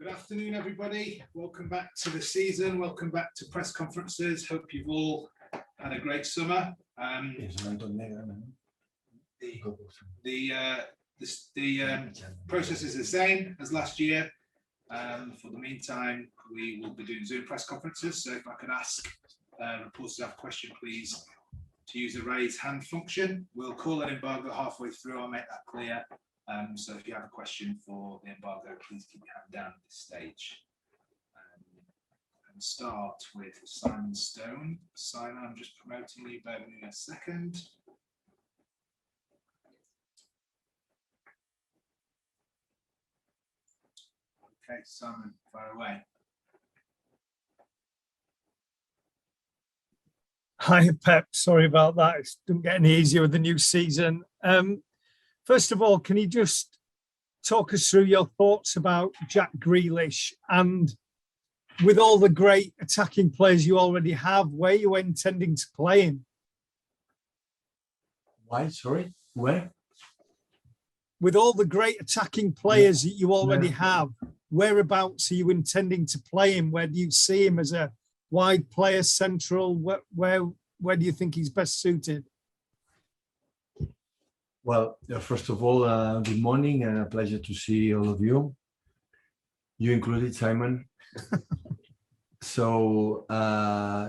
Good afternoon, everybody. Welcome back to the season. Welcome back to press conferences. Hope you've all had a great summer. The process is the same as last year. For the meantime, we will be doing Zoom press conferences. So if I could ask reporters to have a question, please, to use the raise hand function. We'll call an embargo halfway through. I'll make that clear. So if you have a question for the embargo, please keep your hand down at this stage. And start with Simon Stone. Simon, I'm just promoting you. Bear with me a second. Okay, Simon, fire away. Hi, Pep. Sorry about that. It didn't get any easier with the new season. First of all, can you just talk us through your thoughts about Jack Grealish, and with all the great attacking players you already have, where you were intending to play him? Why? Sorry, where? With all the great attacking players that you already have, whereabouts are you intending to play him? Where do you see him as a wide player, central? Where do you think he's best suited? Well, first of all, good morning and a pleasure to see all of you. You included, Simon. So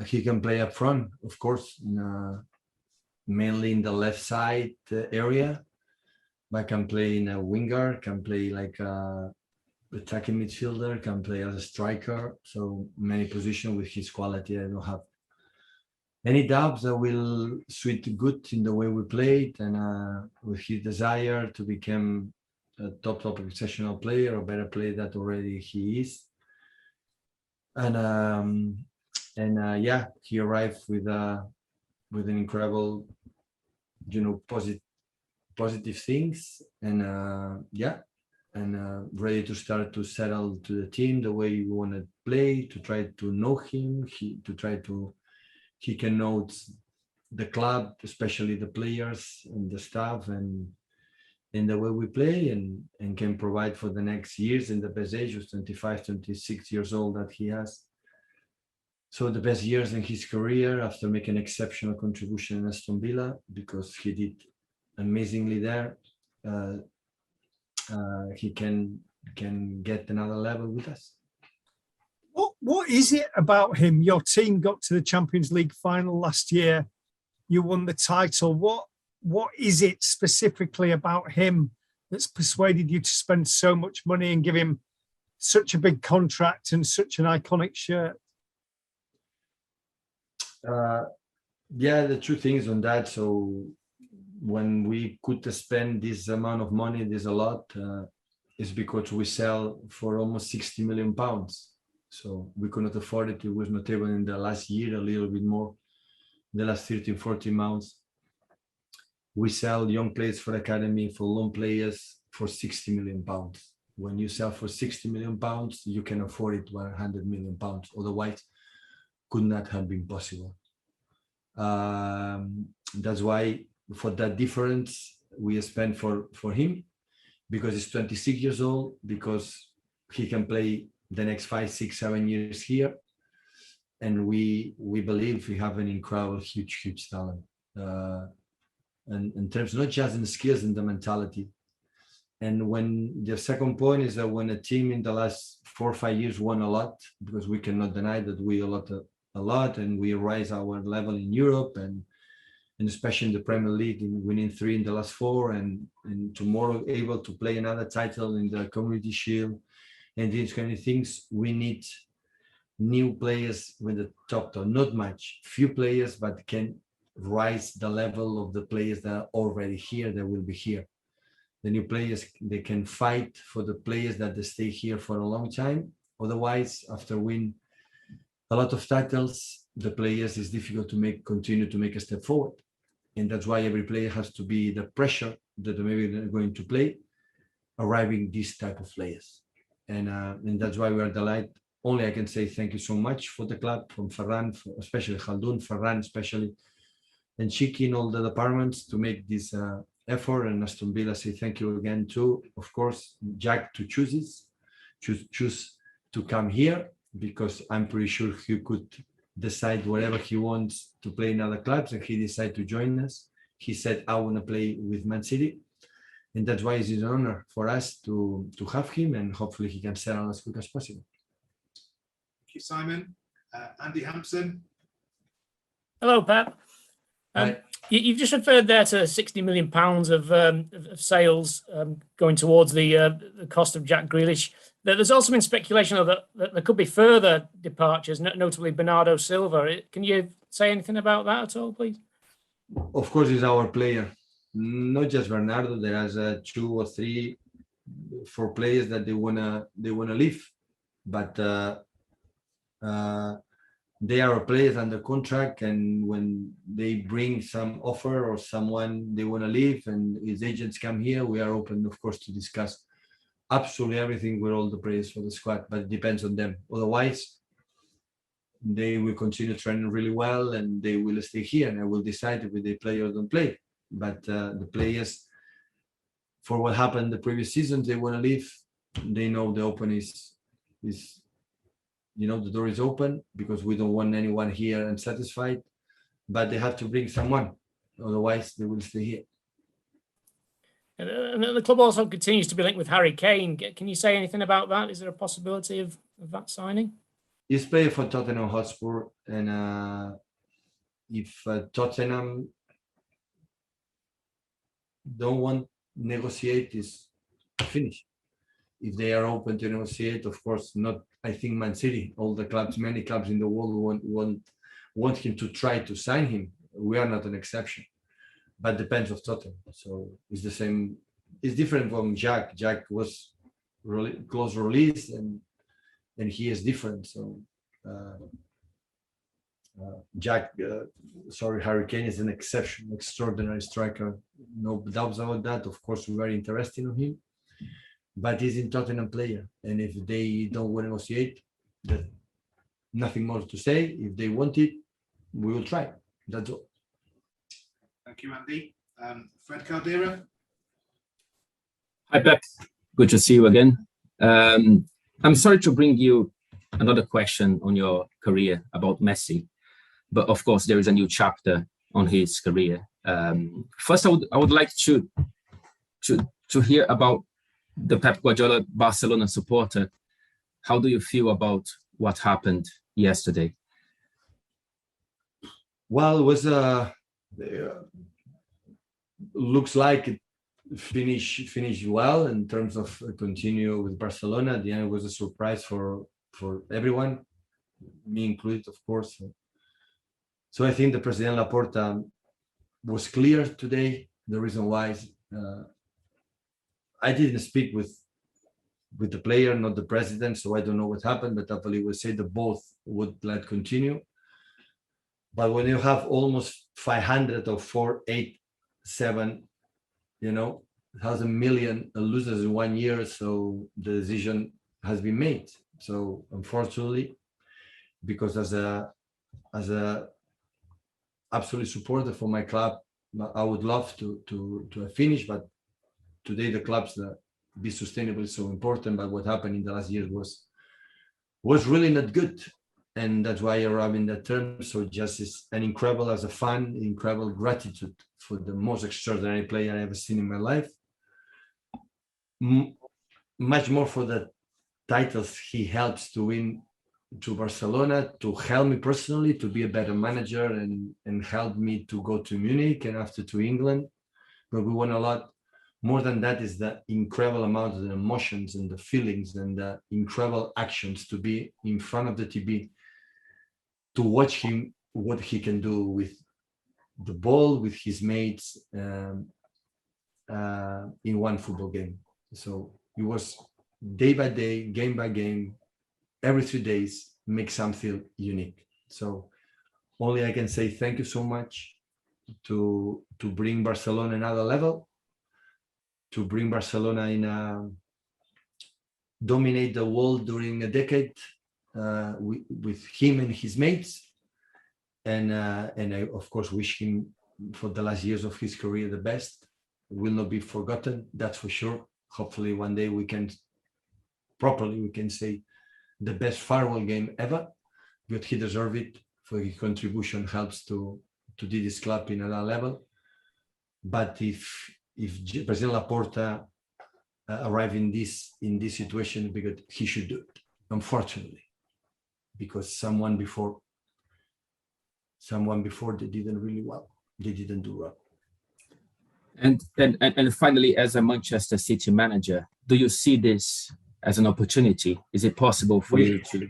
he can play up front, of course, mainly in the left side area. But can play in a winger, can play like a attacking midfielder, can play as a striker. So many positions with his quality. I don't have any doubts that will suit good in the way we played, and with his desire to become a top exceptional player, or better player that already he is. And yeah, he arrived with an incredible, positive things, and yeah, and ready to start to settle to the team the way you want to play, to try to know him, he can know the club, especially the players and the staff, and in the way we play, and can provide for the next years in the best age of 25, 26 years old that he has. So the best years in his career after making an exceptional contribution in Aston Villa, because he did amazingly there. He can get another level with us. What is it about him? Your team got to the Champions League final last year. You won the title. What is it specifically about him that's persuaded you to spend so much money and give him such a big contract and such an iconic shirt? Yeah, the two things on that. So when we could spend this amount of money, this a lot, is because we sell for almost 60 million pounds. So we could not afford it. It was not able in the last year, a little bit more, the last 13, 14 months. We sell young players for academy, for loan players for 60 million pounds. When you sell for 60 million pounds, you can afford it 100 million pounds. Otherwise, could not have been possible. That's why for that difference, we spend for him, because he's 26 years old, because he can play the next 5, 6, 7 years here, and we believe we have an incredible, huge talent, and in terms not just in the skills and the mentality. And when the second point is that when a team in the last 4 or 5 years won a lot, because we cannot deny that we a lot, and we raise our level in Europe, and especially in the Premier League, in winning 3 in the last 4, and tomorrow able to play another title in the Community Shield. And these kind of things, we need new players with the top, not much, few players, but can rise the level of the players that are already here, that will be here. The new players, they can fight for the players that they stay here for a long time. Otherwise, after win a lot of titles, the players is difficult to continue to make a step forward. And that's why every player has to be the pressure that maybe they're going to play, arriving these type of players. And that's why we are delighted. Only I can say thank you so much for the club, from Ferran, especially Khaldoon, Ferran especially, and Chiki in all the departments to make this effort. And Aston Villa say thank you again too. Of course, Jack to choose to come here, because I'm pretty sure he could decide whatever he wants to play in other clubs, and he decided to join us. He said, I want to play with Man City. And that's why it's an honor for us to have him, and hopefully he can settle as quick as possible. Thank you, Simon. Andy Hampson. Hello, Pep. Hi. You've just referred there to £60 million of sales going towards the cost of Jack Grealish. There's also been speculation that there could be further departures, notably Bernardo Silva. Can you say anything about that at all, please? Of course, he's our player. Not just Bernardo. There are 2 or 3, 4 players that they wanna leave, but they are players under contract, and when they bring some offer or someone they want to leave and his agents come here, we are open, of course, to discuss absolutely everything with all the players for the squad, but it depends on them. Otherwise, they will continue training really well and they will stay here, and I will decide if they play or don't play. But the players, for what happened the previous season, they want to leave. They know the open is the door is open, because we don't want anyone here unsatisfied, but they have to bring someone, otherwise they will stay here. And the club also continues to be linked with Harry Kane. Can you say anything about that? Is there a possibility of that signing? He's playing for Tottenham Hotspur, and if Tottenham don't want to negotiate, is finished. If they are open to negotiate, of course, not. I think Man City, all the clubs, many clubs in the world want him to try to sign him. We are not an exception, but depends of Tottenham. So it's the same. It's different from Jack. Jack was really close release, and he is different. So Harry Kane is an exception, extraordinary striker. No doubts about that. Of course, we're very interested in him. But he's a Tottenham player, and if they don't want to negotiate, there's nothing more to say. If they want it, we will try. That's all. Thank you, Andy. Fred Caldera. Hi, Pep. Good to see you again. I'm sorry to bring you another question on your career about Messi, but of course there is a new chapter on his career. First, I would like to hear about the Pep Guardiola Barcelona supporter. How do you feel about what happened yesterday? Well, it was looks like it finished well in terms of continue with Barcelona. At the end, it was a surprise for everyone, me included, of course. So I think the President Laporta was clear today. The reason why is, I didn't speak with the player, not the president, so I don't know what happened, but I believe we say that both would let continue. But when you have almost 500 or 487, 1,000 million losers in 1 year, so the decision has been made. So unfortunately, because as a absolute supporter for my club, I would love to finish, but today the clubs that be sustainable is so important. But what happened in the last years was really not good, and that's why I arrived in that term. So just is an incredible, as a fan, incredible gratitude for the most extraordinary player I ever seen in my life. Much more for the titles he helps to win to Barcelona, to help me personally to be a better manager, and help me to go to Munich and after to England. But we won a lot. More than that is the incredible amount of the emotions and the feelings and the incredible actions to be in front of the TV, to watch him, what he can do with the ball, with his mates in one football game. So it was day by day, game by game, every 3 days, make something unique. So only I can say thank you so much to bring Barcelona another level, to bring Barcelona dominate the world during a decade with him and his mates, and I of course wish him for the last years of his career the best. It will not be forgotten, that's for sure. Hopefully one day we can say the best farewell game ever, but he deserved it for his contribution. Helps to do this club in another level. But if President Laporta arrive in this situation, because he should do it, unfortunately, because someone before they didn't really well. They didn't do well. And finally, as a Manchester City manager, do you see this as an opportunity? Is it possible for you to?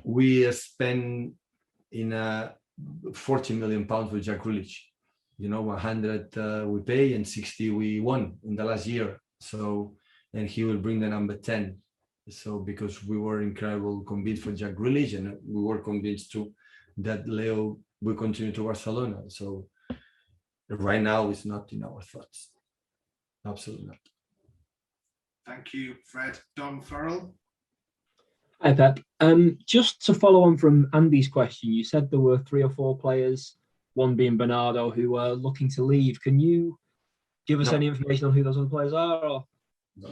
We spent in 40 million pounds for Jack Grealish. 100 we pay and 60 we won in the last year. So, and he will bring the number 10. So because we were incredible convinced for Jack Grealish, and we were convinced too that Leo will continue to Barcelona. So right now it's not in our thoughts. Absolutely not. Thank you, Fred. Dom Farrell. Hi, Pep. Just to follow on from Andy's question, you said there were 3 or 4 players, one being Bernardo, who were looking to leave. Can you give us any information on who those other players are? Or? No.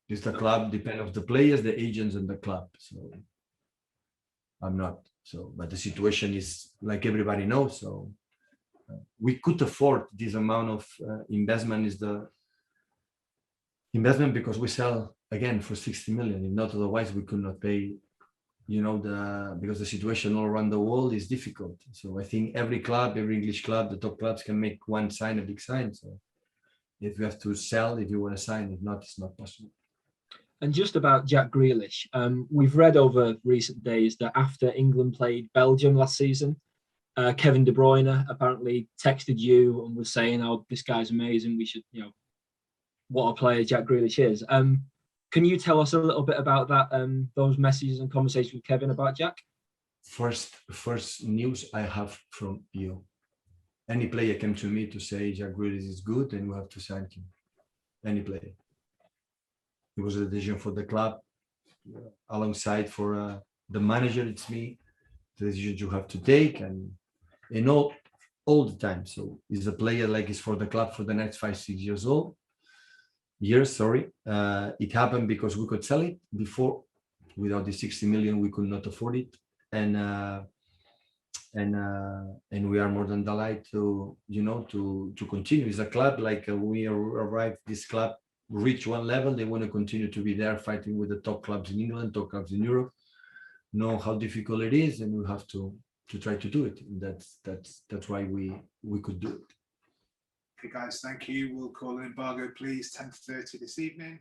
It's the club, depend of the players, the agents, and the club. So I'm not. So, but the situation is like everybody knows. So we could afford this amount of investment. Is the investment because we sell again for 60 million. If not, otherwise we could not pay. Because the situation all around the world is difficult. So I think every club, every English club, the top clubs can make one sign, a big sign. So if you have to sell, if you want to sign, if not, it's not possible. And just about Jack Grealish, we've read over recent days that after England played Belgium last season, Kevin De Bruyne apparently texted you and was saying, "Oh, this guy's amazing. We should, what a player Jack Grealish is." Can you tell us a little bit about that? Those messages and conversations with Kevin about Jack? First news I have from you. Any player came to me to say Jack Grealish is good and we have to sign him. Any player. It was a decision for the club, alongside for the manager. It's me. The decision you have to take, and all the time. So he's a player like it's for the club for the next 5-6 years. It happened because we could sell it before. Without the 60 million, we could not afford it, and we are more than delighted to continue. It's a club like we arrived. This club reach one level. They want to continue to be there, fighting with the top clubs in England, top clubs in Europe. Know how difficult it is, and we have to try to do it. And that's why we could do it. Okay, guys, thank you. We'll call an embargo, please. 10:30 this evening.